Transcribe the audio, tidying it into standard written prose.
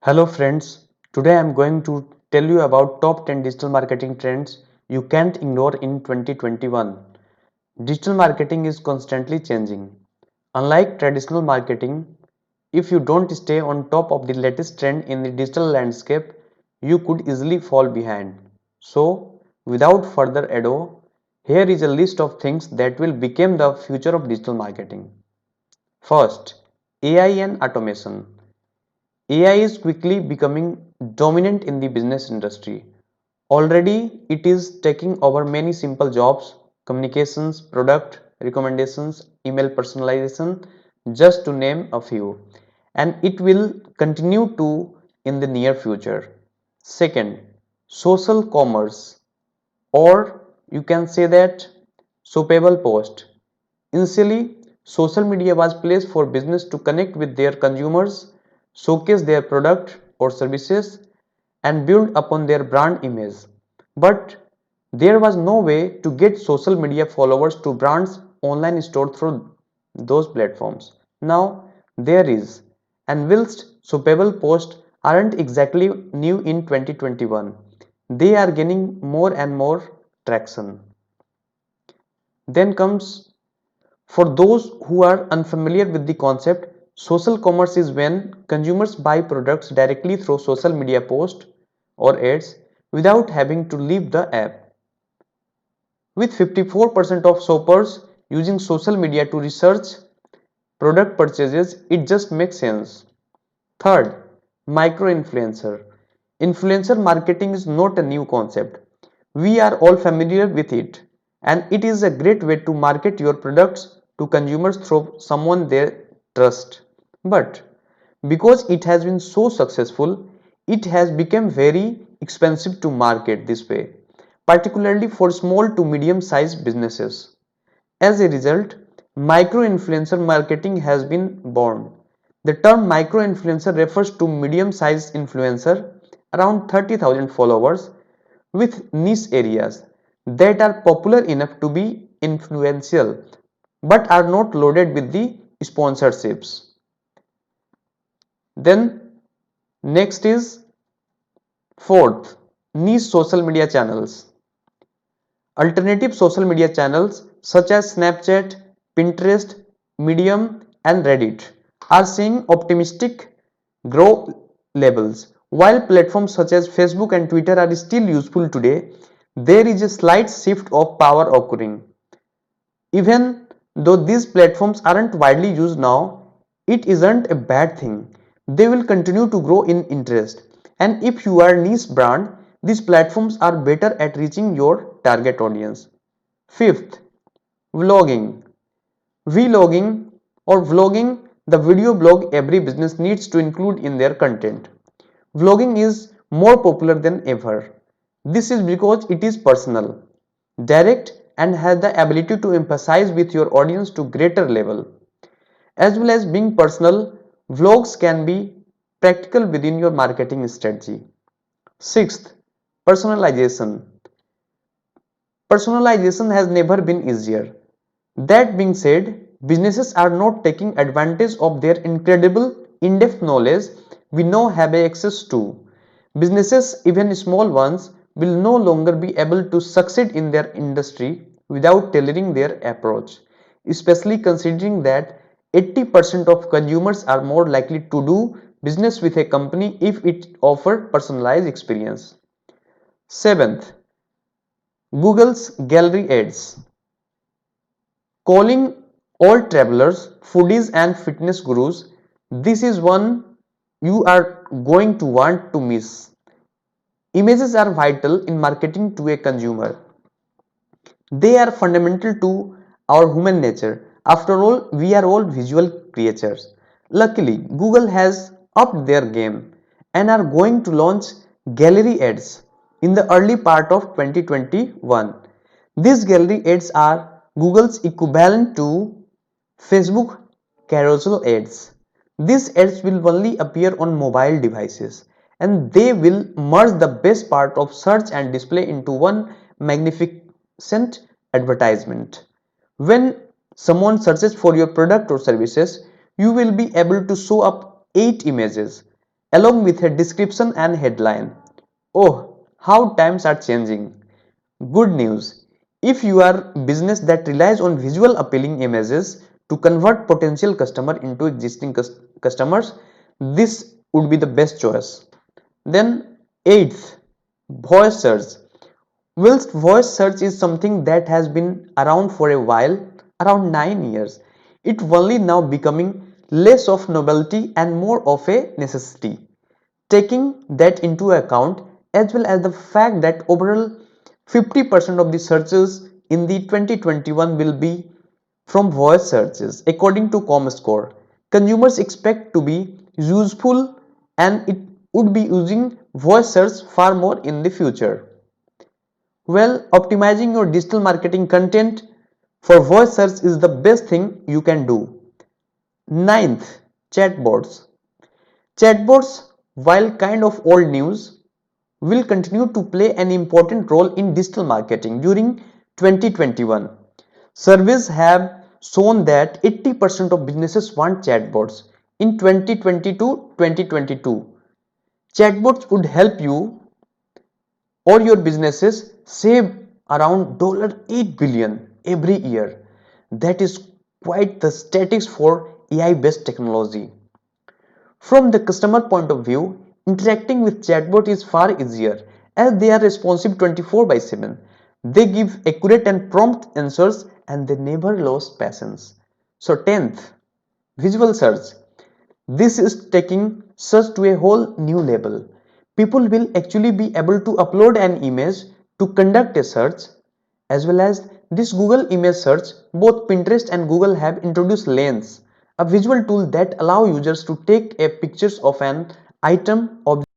Hello friends, today I am going to tell you about top 10 digital marketing trends you can't ignore in 2021. Digital marketing is constantly changing. Unlike traditional marketing, if you don't stay on top of the latest trend in the digital landscape, you could easily fall behind. So, without further ado, here is a list of things that will become the future of digital marketing. First, AI and automation. AI is quickly becoming dominant in the business industry. Already, it is taking over many simple jobs, communications, product recommendations, email personalization, just to name a few. And it will continue to in the near future. Second, social commerce, or you can say that shoppable post. Initially, social media was place for business to connect with their consumers, showcase their product or services, and build upon their brand image. But there was no way to get social media followers to brands online store through those platforms. Now there is, and whilst shoppable posts aren't exactly new in 2021, they are gaining more and more traction. Then comes, for those who are unfamiliar with the concept, social commerce is when consumers buy products directly through social media posts or ads without having to leave the app. With 54% of shoppers using social media to research product purchases, it just makes sense. Third, micro-influencer. Influencer marketing is not a new concept. We are all familiar with it, and it is a great way to market your products to consumers through someone they trust. But because it has been so successful, it has become very expensive to market this way, particularly for small to medium sized businesses. As a result, micro-influencer marketing has been born. The term micro-influencer refers to medium-sized influencer around 30,000 followers with niche areas that are popular enough to be influential but are not loaded with the sponsorships. Then next is fourth, niche social media channels. Alternative social media channels such as Snapchat, Pinterest, Medium, and Reddit are seeing optimistic growth levels. While platforms such as Facebook and Twitter are still useful today, there is a slight shift of power occurring. Even though these platforms aren't widely used now, it isn't a bad thing. They will continue to grow in interest. And if you are a niche brand, these platforms are better at reaching your target audience. Fifth, vlogging. Vlogging or vlogging, the video blog every business needs to include in their content. Vlogging is more popular than ever. This is because it is personal, direct, and has the ability to emphasize with your audience to greater level. As well as being personal, vlogs can be practical within your marketing strategy. Sixth, personalization. Personalization has never been easier. That being said, businesses are not taking advantage of their incredible in-depth knowledge we now have access to. Businesses, even small ones, will no longer be able to succeed in their industry without tailoring their approach, especially considering that 80% of consumers are more likely to do business with a company if it offers personalized experience. Seventh, Google's gallery ads. Calling all travelers, foodies, and fitness gurus, this is one you are going to want to miss. Images are vital in marketing to a consumer. They are fundamental to our human nature. After all, we are all visual creatures. Luckily, Google has upped their game and are going to launch gallery ads in the early part of 2021. These gallery ads are Google's equivalent to Facebook carousel ads. These ads will only appear on mobile devices and they will merge the best part of search and display into one magnificent advertisement. When someone searches for your product or services, you will be able to show up 8 images. along with a description and headline. Oh, how times are changing. Good news. If you are a business that relies on visual appealing images to convert potential customer into existing customers, this would be the best choice. Then eighth, voice search. Whilst voice search is something that has been around for a while, around 9 years, it only now becoming less of novelty and more of a necessity. Taking that into account, as well as the fact that overall 50% of the searches in the 2021 will be from voice searches, according to ComScore, consumers expect to be useful and it would be using voice search far more in the future. Well, optimizing your digital marketing content for voice search is the best thing you can do. Ninth, chatbots. Chatbots, while kind of old news, will continue to play an important role in digital marketing during 2021. Surveys have shown that 80% of businesses want chatbots in 2020 to 2022. Chatbots would help you or your businesses save around $8 billion every year. That is quite the statistics for AI based technology. From the customer point of view, interacting with chatbot is far easier as they are responsive 24 by 7. They give accurate and prompt answers and they never lose patience. So 10th, visual search. This is taking search to a whole new level. People will actually be able to upload an image to conduct a search as well as this Google image search. Both Pinterest and Google have introduced Lens, a visual tool that allow users to take a pictures of an item, object